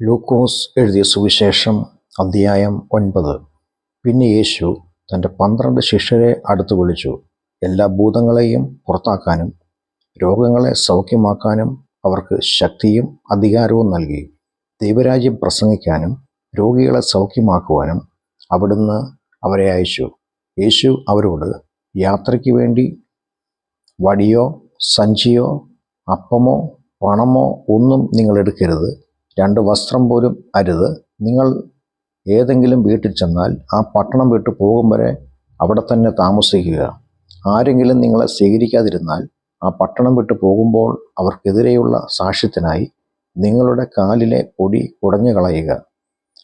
ലൂക്കോസ് എഴുതിയ സുവിശേഷം അധ്യായം 9. പിന്നെ യേശു തൻ്റെ 12 ശിഷ്യരെ അടുത്ത് വിളിച്ചു. എല്ലാ ഭൂതങ്ങളെയും പുറത്താക്കാനും രോഗങ്ങളെ സൗഖ്യമാക്കാനും അവർക്ക് ശക്തിയും അധികാരവും നൽകി. ദൈവരാജ്യം പ്രസംഗിക്കാനും രോഗികളെ സൗഖ്യമാക്കുവാനും അവിടുന്ന് അവരെ അയച്ചു. യേശു അവരോട്, യാത്രയ്ക്ക് വേണ്ടി വടിയോ സഞ്ചിയോ അപ്പമോ പണമോ ഒന്നും നിങ്ങൾ എടുക്കരുത്. 2 വസ്ത്രം പോലും അരുത്. നിങ്ങൾ ഏതെങ്കിലും വീട്ടിൽ ചെന്നാൽ ആ പട്ടണം വിട്ടു പോകും വരെ അവിടെ തന്നെ താമസിക്കുക. ആരെങ്കിലും നിങ്ങളെ സ്വീകരിക്കാതിരുന്നാൽ ആ പട്ടണം വിട്ടു പോകുമ്പോൾ അവർക്കെതിരെയുള്ള സാക്ഷ്യത്തിനായി നിങ്ങളുടെ കാലിലെ പൊടി കുടഞ്ഞു കളയുക.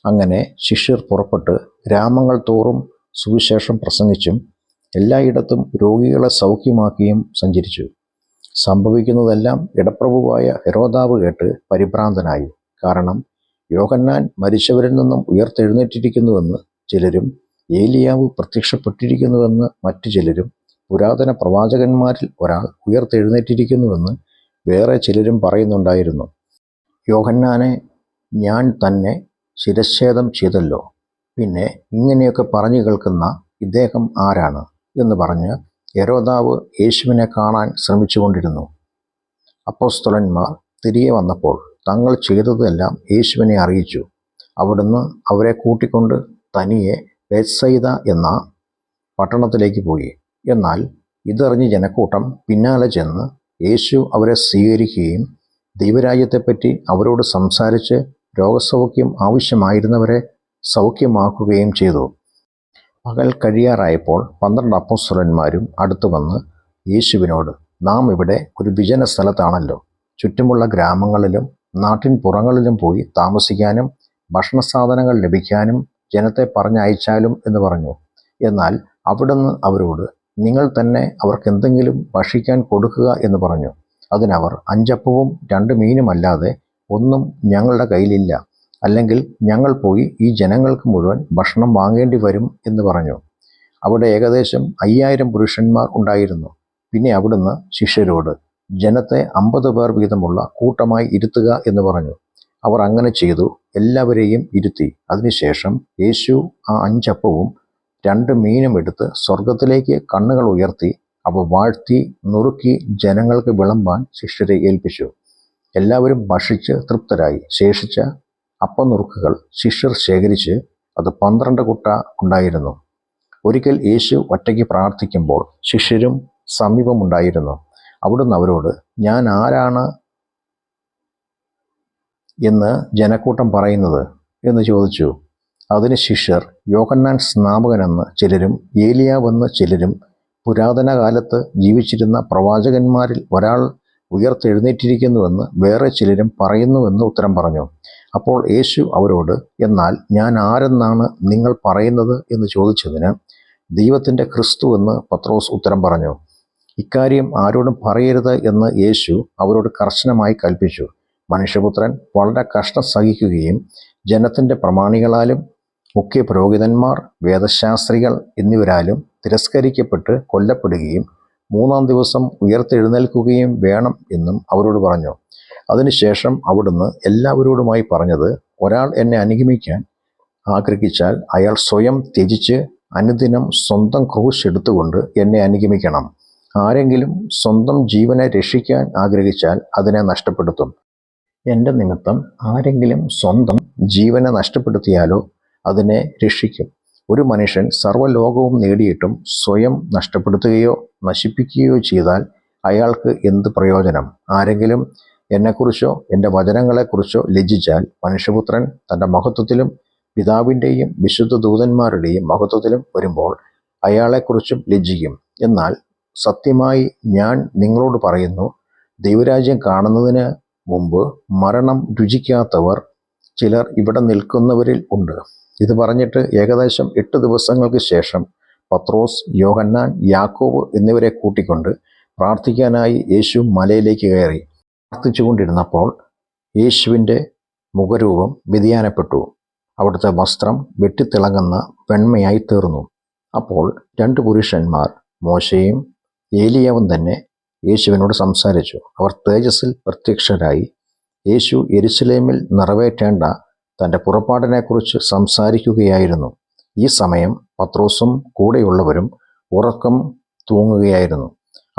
അങ്ങനെ ശിഷ്യർ പുറപ്പെട്ട് ഗ്രാമങ്ങൾ തോറും സുവിശേഷം പ്രസംഗിച്ചും എല്ലായിടത്തും രോഗികളെ സൗഖ്യമാക്കിയും സഞ്ചരിച്ചു. സംഭവിക്കുന്നതെല്ലാം ഇടപ്രഭുവായ ഹെരോദാവ് കേട്ട് പരിഭ്രാന്തനായി. കാരണം യോഹന്നാൻ മരിച്ചവരിൽ നിന്നും ഉയർത്തെഴുന്നേറ്റിരിക്കുന്നുവെന്ന് ചിലരും, ഏലിയാവ് പ്രത്യക്ഷപ്പെട്ടിരിക്കുന്നുവെന്ന് മറ്റു ചിലരും, പുരാതന പ്രവാചകന്മാരിൽ ഒരാൾ ഉയർത്തെഴുന്നേറ്റിരിക്കുന്നുവെന്ന് വേറെ ചിലരും പറയുന്നുണ്ടായിരുന്നു. യോഹന്നാനെ ഞാൻ തന്നെ ശിരച്ഛേദം ചെയ്തല്ലോ, പിന്നെ ഇങ്ങനെയൊക്കെ പറഞ്ഞു കേൾക്കുന്ന ഇദ്ദേഹം ആരാണ് എന്ന് പറഞ്ഞ് ഹെരോദാവ് യേശുവിനെ കാണാൻ ശ്രമിച്ചുകൊണ്ടിരുന്നു. അപ്പോസ്തലന്മാർ തിരികെ വന്നപ്പോൾ തങ്ങൾ ചെയ്തതെല്ലാം യേശുവിനെ അറിയിച്ചു. അവിടുന്ന് അവരെ കൂട്ടിക്കൊണ്ട് തനിയെ ബേത്സയിദ എന്ന പട്ടണത്തിലേക്ക് പോയി. എന്നാൽ ഇതറിഞ്ഞ് ജനക്കൂട്ടം പിന്നാലെ ചെന്ന് യേശു അവരെ സ്വീകരിക്കുകയും ദൈവരാജ്യത്തെപ്പറ്റി അവരോട് സംസാരിച്ച് രോഗസൗഖ്യം ആവശ്യമായിരുന്നവരെ സൗഖ്യമാക്കുകയും ചെയ്തു. പകൽ കഴിയാറായപ്പോൾ 12 അപ്പോസ്തലന്മാരും അടുത്തു വന്ന് യേശുവിനോട്, നാം ഇവിടെ ഒരു വിജന സ്ഥലത്താണല്ലോ. ചുറ്റുമുള്ള ഗ്രാമങ്ങളിലും നാട്ടിൻ പുറങ്ങളിലും പോയി താമസിക്കാനും ഭക്ഷണസാധനങ്ങൾ ലഭിക്കാനും ജനത്തെ പറഞ്ഞയച്ചാലും എന്ന് പറഞ്ഞു. എന്നാൽ അവിടുന്ന് അവരോട്, നിങ്ങൾ തന്നെ അവർക്കെന്തെങ്കിലും ഭക്ഷിക്കാൻ കൊടുക്കുക എന്ന് പറഞ്ഞു. അതിനവർ, 5 അപ്പവും 2 മീനുമല്ലാതെ ഒന്നും ഞങ്ങളുടെ കയ്യിലില്ല. അല്ലെങ്കിൽ ഞങ്ങൾ പോയി ഈ ജനങ്ങൾക്ക് മുഴുവൻ ഭക്ഷണം വാങ്ങേണ്ടി വരും എന്ന് പറഞ്ഞു. അവിടെ ഏകദേശം 5000 പുരുഷന്മാർ ഉണ്ടായിരുന്നു. പിന്നെ അവിടുന്ന് ശിഷ്യരോട്, ജനത്തെ 50 പേർ വീതമുള്ള കൂട്ടമായി ഇരുത്തുക എന്ന് പറഞ്ഞു. അവർ അങ്ങനെ ചെയ്തു, എല്ലാവരെയും ഇരുത്തി. അതിനുശേഷം യേശു ആ 5 അപ്പവും 2 മീനും എടുത്ത് സ്വർഗത്തിലേക്ക് കണ്ണുകൾ ഉയർത്തി അവ വാഴ്ത്തി നുറുക്കി ജനങ്ങൾക്ക് വിളമ്പാൻ ശിഷ്യരെ ഏൽപ്പിച്ചു. എല്ലാവരും ഭക്ഷിച്ച് തൃപ്തരായി. ശേഷിച്ച അപ്പനുറുക്കുകൾ ശിഷ്യർ ശേഖരിച്ച് അത് 12 കുട്ട ഉണ്ടായിരുന്നു. ഒരിക്കൽ യേശു ഒറ്റയ്ക്ക് പ്രാർത്ഥിക്കുമ്പോൾ ശിഷ്യരും സമീപമുണ്ടായിരുന്നു. അവിടുന്ന് അവരോട്, ഞാൻ ആരാണ് എന്ന് ജനക്കൂട്ടം പറയുന്നത് എന്ന് ചോദിച്ചു. അതിന് ശിഷ്യർ, യോഹന്നാൻ സ്നാപകനെന്ന് ചിലരും, ഏലിയാവെന്ന് ചിലരും, പുരാതന കാലത്ത് ജീവിച്ചിരുന്ന പ്രവാചകന്മാരിൽ ഒരാൾ ഉയർത്തെഴുന്നേറ്റിരിക്കുന്നുവെന്ന് വേറെ ചിലരും പറയുന്നുവെന്ന് ഉത്തരം പറഞ്ഞു. അപ്പോൾ യേശു അവരോട്, എന്നാൽ ഞാൻ ആരെന്നാണ് നിങ്ങൾ പറയുന്നത് എന്ന് ചോദിച്ചതിന്, ദൈവത്തിൻ്റെ ക്രിസ്തു എന്ന് പത്രോസ് ഉത്തരം പറഞ്ഞു. ഇക്കാര്യം ആരോടും പറയരുത് എന്ന് യേശു അവരോട് കർശനമായി കൽപ്പിച്ചു. മനുഷ്യപുത്രൻ വളരെ കഷ്ടം സഹിക്കുകയും ജനത്തിൻ്റെ പ്രമാണികളാലും മുഖ്യ പുരോഹിതന്മാർ, വേദശാസ്ത്രികൾ എന്നിവരാലും തിരസ്കരിക്കപ്പെട്ട് കൊല്ലപ്പെടുകയും 3-ാം ദിവസം ഉയർത്തെഴുന്നേൽക്കുകയും വേണം എന്നും അവരോട് പറഞ്ഞു. അതിനുശേഷം അവിടുന്ന് എല്ലാവരോടുമായി പറഞ്ഞത്, ഒരാൾ എന്നെ അനുഗമിക്കാൻ ആഗ്രഹിച്ചാൽ അയാൾ സ്വയം ത്യജിച്ച് അനുദിനം സ്വന്തം ക്രൂശ് എടുത്തുകൊണ്ട് എന്നെ അനുഗമിക്കണം. ആരെങ്കിലും സ്വന്തം ജീവനെ രക്ഷിക്കാൻ ആഗ്രഹിച്ചാൽ അതിനെ നഷ്ടപ്പെടുത്തും. എൻ്റെ നിമിത്തം ആരെങ്കിലും സ്വന്തം ജീവനെ നഷ്ടപ്പെടുത്തിയാലോ അതിനെ രക്ഷിക്കും. ഒരു മനുഷ്യൻ സർവ്വലോകവും നേടിയിട്ടും സ്വയം നഷ്ടപ്പെടുത്തുകയോ നശിപ്പിക്കുകയോ ചെയ്താൽ അയാൾക്ക് എന്ത് പ്രയോജനം? ആരെങ്കിലും എന്നെക്കുറിച്ചോ എൻ്റെ വചനങ്ങളെക്കുറിച്ചോ ലജ്ജിച്ചാൽ മനുഷ്യപുത്രൻ തൻ്റെ മഹത്വത്തിലും പിതാവിൻ്റെയും വിശുദ്ധ ദൂതന്മാരുടെയും മഹത്വത്തിലും വരുമ്പോൾ അയാളെക്കുറിച്ചും ലജ്ജിക്കും. എന്നാൽ സത്യമായി ഞാൻ നിങ്ങളോട് പറയുന്നു, ദൈവരാജ്യം കാണുന്നതിന് മുമ്പ് മരണം രുചിക്കാത്തവർ ചിലർ ഇവിടെ നിൽക്കുന്നവരിൽ ഉണ്ട്. ഇത് പറഞ്ഞിട്ട് ഏകദേശം 8 ദിവസങ്ങൾക്ക് ശേഷം പത്രോസ്, യോഹന്നാൻ, യാക്കോബ് എന്നിവരെ കൂട്ടിക്കൊണ്ട് പ്രാർത്ഥിക്കാനായി യേശു മലയിലേക്ക് കയറി. പ്രാർത്ഥിച്ചുകൊണ്ടിരുന്നപ്പോൾ യേശുവിൻ്റെ മുഖരൂപം വ്യതിയാനപ്പെട്ടു. അവിടുത്തെ വസ്ത്രം വെട്ടിത്തിളങ്ങുന്ന വെണ്മയായി തീർന്നു. അപ്പോൾ 2 പുരുഷന്മാർ, മോശയും ഏലിയാവും തന്നെ, യേശുവിനോട് സംസാരിച്ചു. അവർ തേജസ്സിൽ പ്രത്യക്ഷരായി യേശു യെരുശലേമിൽ നിറവേറ്റേണ്ട തൻ്റെ പുറപ്പാടിനെക്കുറിച്ച് സംസാരിക്കുകയായിരുന്നു. ഈ സമയം പത്രോസും കൂടെയുള്ളവരും ഉറക്കം തൂങ്ങുകയായിരുന്നു.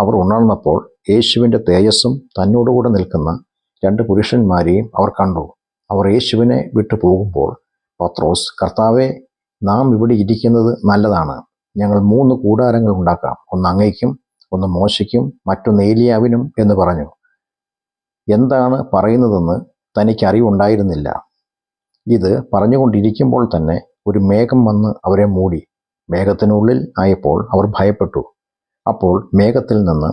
അവർ ഉണർന്നപ്പോൾ യേശുവിൻ്റെ തേജസ്സും തന്നോടുകൂടെ നിൽക്കുന്ന 2 പുരുഷന്മാരെയും അവർ കണ്ടു. അവർ യേശുവിനെ വിട്ടു പോകുമ്പോൾ പത്രോസ്, കർത്താവേ, നാം ഇവിടെ ഇരിക്കുന്നത് നല്ലതാണ്. ഞങ്ങൾ 3 കൂടാരങ്ങൾ ഉണ്ടാക്കാം. ഒന്ന് അങ്ങയ്ക്കും, ഒന്ന് മോശയ്ക്കും, മറ്റൊന്ന് ഏലിയാവിനും എന്ന് പറഞ്ഞു. എന്താണ് പറയുന്നതെന്ന് തനിക്ക് അറിവുണ്ടായിരുന്നില്ല. ഇത് പറഞ്ഞുകൊണ്ടിരിക്കുമ്പോൾ തന്നെ ഒരു മേഘം വന്ന് അവരെ മൂടി. മേഘത്തിനുള്ളിൽ ആയപ്പോൾ അവർ ഭയപ്പെട്ടു. അപ്പോൾ മേഘത്തിൽ നിന്ന്,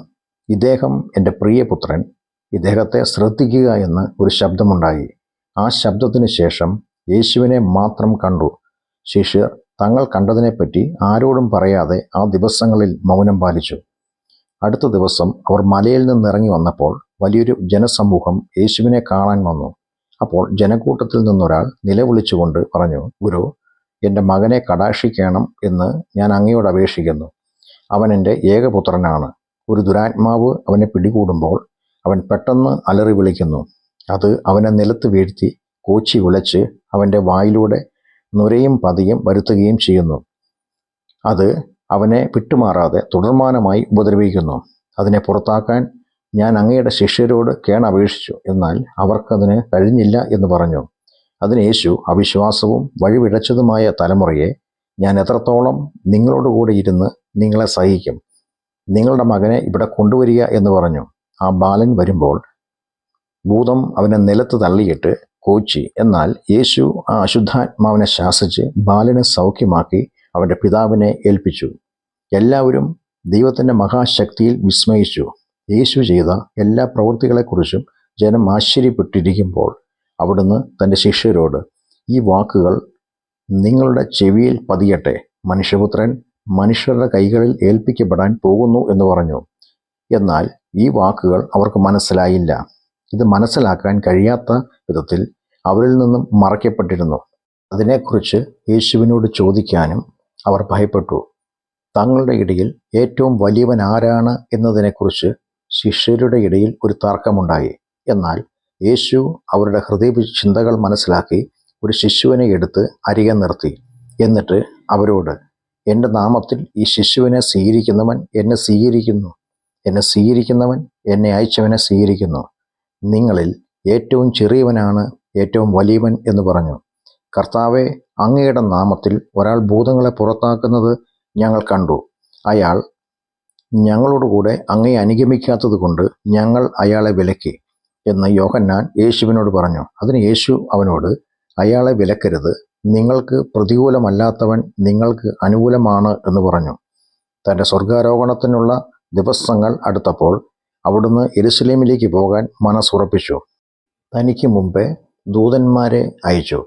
ഇദ്ദേഹം എൻ്റെ പ്രിയപുത്രൻ, ഇദ്ദേഹത്തെ ശ്രദ്ധിക്കുക എന്ന് ഒരു ശബ്ദമുണ്ടായി. ആ ശബ്ദത്തിന് ശേഷം യേശുവിനെ മാത്രം കണ്ടു. ശിഷ്യർ തങ്ങൾ കണ്ടതിനെപ്പറ്റി ആരോടും പറയാതെ ആ ദിവസങ്ങളിൽ മൗനം പാലിച്ചു. അടുത്ത ദിവസം അവർ മലയിൽ നിന്നിറങ്ങി വന്നപ്പോൾ വലിയൊരു ജനസമൂഹം യേശുവിനെ കാണാൻ വന്നു. അപ്പോൾ ജനക്കൂട്ടത്തിൽ നിന്നൊരാൾ നിലവിളിച്ചുകൊണ്ട് പറഞ്ഞു, ഗുരു, എൻ്റെ മകനെ കടാക്ഷിക്കണം എന്ന് ഞാൻ അങ്ങയോട് അപേക്ഷിക്കുന്നു. അവൻ എൻ്റെ ഏകപുത്രനാണ്. ഒരു ദുരാത്മാവ് അവനെ പിടികൂടുമ്പോൾ അവൻ പെട്ടെന്ന് അലറി വിളിക്കുന്നു. അത് അവനെ നിലത്ത് വീഴ്ത്തി കോച്ചി ഉലച്ച് അവൻ്റെ വായിലൂടെ നുരയും പതിയും വരുത്തുകയും ചെയ്യുന്നു. അത് അവനെ വിട്ടുമാറാതെ തുടർമാനമായി ഉപദ്രവിക്കുന്നു. അതിനെ പുറത്താക്കാൻ ഞാൻ അങ്ങയുടെ ശിഷ്യരോട് കേണപേക്ഷിച്ചു, എന്നാൽ അവർക്കതിന് കഴിഞ്ഞില്ല എന്ന് പറഞ്ഞു. അതിന് യേശു, അവിശ്വാസവും വഴിപിഴച്ചതുമായ തലമുറയെ, ഞാൻ എത്രത്തോളം നിങ്ങളോടുകൂടെ ഇരുന്ന് നിങ്ങളെ സഹിക്കും? നിങ്ങളുടെ മകനെ ഇവിടെ കൊണ്ടുവരിക എന്ന് പറഞ്ഞു. ആ ബാലൻ വരുമ്പോൾ ഭൂതം അവനെ നിലത്ത് തള്ളിയിട്ട് കോച്ചി. എന്നാൽ യേശു ആ അശുദ്ധാത്മാവിനെ ശാസിച്ച് ബാലനെ സൗഖ്യമാക്കി അവൻ്റെ പിതാവിനെ ഏൽപ്പിച്ചു. എല്ലാവരും ദൈവത്തിൻ്റെ മഹാശക്തിയിൽ വിസ്മയിച്ചു. യേശു ചെയ്ത എല്ലാ പ്രവൃത്തികളെക്കുറിച്ചും ജനം ആശ്ചര്യപ്പെട്ടിരിക്കുമ്പോൾ അവിടുന്ന് തൻ്റെ ശിഷ്യരോട്, ഈ വാക്കുകൾ നിങ്ങളുടെ ചെവിയിൽ പതിയട്ടെ. മനുഷ്യപുത്രൻ മനുഷ്യരുടെ കൈകളിൽ ഏൽപ്പിക്കപ്പെടാൻ പോകുന്നു എന്ന് പറഞ്ഞു. എന്നാൽ ഈ വാക്കുകൾ അവർക്ക് മനസ്സിലായില്ല. ഇത് മനസ്സിലാക്കാൻ കഴിയാത്ത വിധത്തിൽ അവരിൽ നിന്നും മറയ്ക്കപ്പെട്ടിരുന്നു. അതിനെക്കുറിച്ച് യേശുവിനോട് ചോദിക്കാനും അവർ ഭയപ്പെട്ടു. തങ്ങളുടെ ഇടയിൽ ഏറ്റവും വലിയവൻ ആരാണ് എന്നതിനെക്കുറിച്ച് ശിഷ്യരുടെ ഇടയിൽ ഒരു തർക്കമുണ്ടായി. എന്നാൽ യേശു അവരുടെ ഹൃദയ ചിന്തകൾ മനസ്സിലാക്കി ഒരു ശിശുവിനെ എടുത്ത് അരികെ നിർത്തി. എന്നിട്ട് അവരോട്, എൻ്റെ നാമത്തിൽ ഈ ശിശുവിനെ സ്വീകരിക്കുന്നവൻ എന്നെ സ്വീകരിക്കുന്നു, എന്നെ സ്വീകരിക്കുന്നവൻ എന്നെ അയച്ചവനെ സ്വീകരിക്കുന്നു. നിങ്ങളിൽ ഏറ്റവും ചെറിയവനാണ് ഏറ്റവും വലിയവൻ എന്ന് പറഞ്ഞു. കർത്താവെ, അങ്ങയുടെ നാമത്തിൽ ഒരാൾ ഭൂതങ്ങളെ പുറത്താക്കുന്നത് ഞങ്ങൾ കണ്ടു. അയാൾ ഞങ്ങളോടുകൂടെ അങ്ങയെ അനുഗമിക്കാത്തത് കൊണ്ട് ഞങ്ങൾ അയാളെ വിലക്കി എന്ന് യോഹന്നാൻ യേശുവിനോട് പറഞ്ഞു. അതിന് യേശു അവനോട്, അയാളെ വിലക്കരുത്. നിങ്ങൾക്ക് പ്രതികൂലമല്ലാത്തവൻ നിങ്ങൾക്ക് അനുകൂലമാണ് എന്ന് പറഞ്ഞു. തൻ്റെ സ്വർഗാരോഹണത്തിനുള്ള ദിവസങ്ങൾ അടുത്തപ്പോൾ അവിടുന്ന് യെരുശലേമിലേക്ക് പോകാൻ മനസ്സുറപ്പിച്ചു. തനിക്ക് മുമ്പേ ദൂതന്മാരെ അയച്ചു.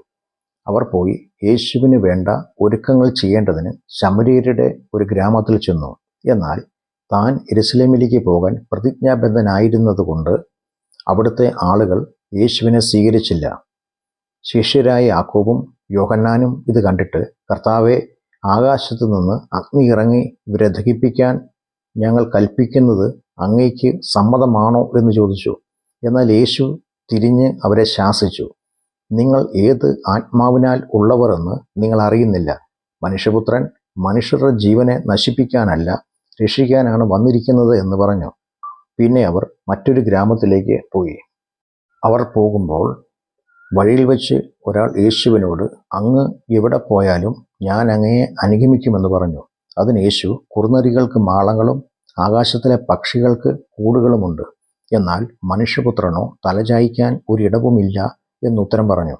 അവർ പോയി യേശുവിന് വേണ്ട ഒരുക്കങ്ങൾ ചെയ്യേണ്ടതിന് ശമര്യരുടെ ഒരു ഗ്രാമത്തിൽ ചെന്നു. എന്നാൽ താൻ യെരുശലേമിലേക്ക് പോകാൻ പ്രതിജ്ഞാബദ്ധനായിരുന്നതുകൊണ്ട് അവിടുത്തെ ആളുകൾ യേശുവിനെ സ്വീകരിച്ചില്ല. ശിഷ്യരായ യാക്കോബും യോഹന്നാനും ഇത് കണ്ടിട്ട്, കർത്താവെ, ആകാശത്തു നിന്ന് അഗ്നി ഇറങ്ങി ഇവരെ ദഹിപ്പിക്കാൻ ഞങ്ങൾ കൽപ്പിക്കുന്നത് അങ്ങയ്ക്ക് സമ്മതമാണോ എന്ന് ചോദിച്ചു. എന്നാൽ യേശു തിരിഞ്ഞ് അവരെ ശാസിച്ചു, നിങ്ങൾ ഏത് ആത്മാവിനാൽ ഉള്ളവർ എന്ന് നിങ്ങൾ അറിയുന്നില്ല. മനുഷ്യപുത്രൻ മനുഷ്യരുടെ ജീവനെ നശിപ്പിക്കാനല്ല, രക്ഷിക്കാനാണ് വന്നിരിക്കുന്നത് എന്ന് പറഞ്ഞു. പിന്നെ അവർ മറ്റൊരു ഗ്രാമത്തിലേക്ക് പോയി. അവർ പോകുമ്പോൾ വഴിയിൽ വെച്ച് ഒരാൾ യേശുവിനോട്, അങ്ങ് എവിടെ പോയാലും ഞാൻ അങ്ങയെ അനുഗമിക്കുമെന്ന് പറഞ്ഞു. അതിന് യേശു, കുറുനരികൾക്ക് മാളങ്ങളും ആകാശത്തിലെ പക്ഷികൾക്ക് കൂടുകളുമുണ്ട്, എന്നാൽ മനുഷ്യപുത്രനോ തലചായ്ക്കാൻ ഒരിടവുമില്ല എന്നുത്തരം പറഞ്ഞു.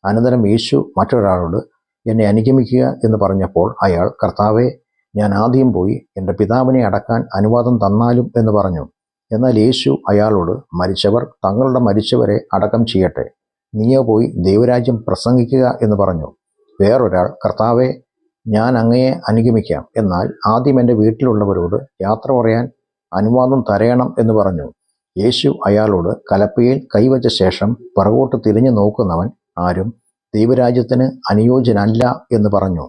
അനന്തരം യേശു മറ്റൊരാളോട്, എന്നെ അനുഗമിക്കുക എന്ന് പറഞ്ഞപ്പോൾ അയാൾ, കർത്താവെ, ഞാൻ ആദ്യം പോയി എൻ്റെ പിതാവിനെ അടക്കാൻ അനുവാദം തന്നാലും എന്ന് പറഞ്ഞു. എന്നാൽ യേശു അയാളോട്, മരിച്ചവർ തങ്ങളുടെ മരിച്ചവരെ അടക്കം ചെയ്യട്ടെ, നീയോ പോയി ദൈവരാജ്യം പ്രസംഗിക്കുക എന്ന് പറഞ്ഞു. വേറൊരാൾ, കർത്താവെ, ഞാൻ അങ്ങയെ അനുഗമിക്കാം, എന്നാൽ ആദ്യം എൻ്റെ വീട്ടിലുള്ളവരോട് യാത്ര പറയാൻ അനുവാദം തരയണം എന്ന് പറഞ്ഞു. യേശു അയാളോട്, കലപ്പയിൽ കൈവച്ച ശേഷം പുറകോട്ട് തിരിഞ്ഞു നോക്കുന്നവൻ ആരും ദൈവരാജ്യത്തിന് അനുയോജ്യനല്ല എന്ന് പറഞ്ഞു.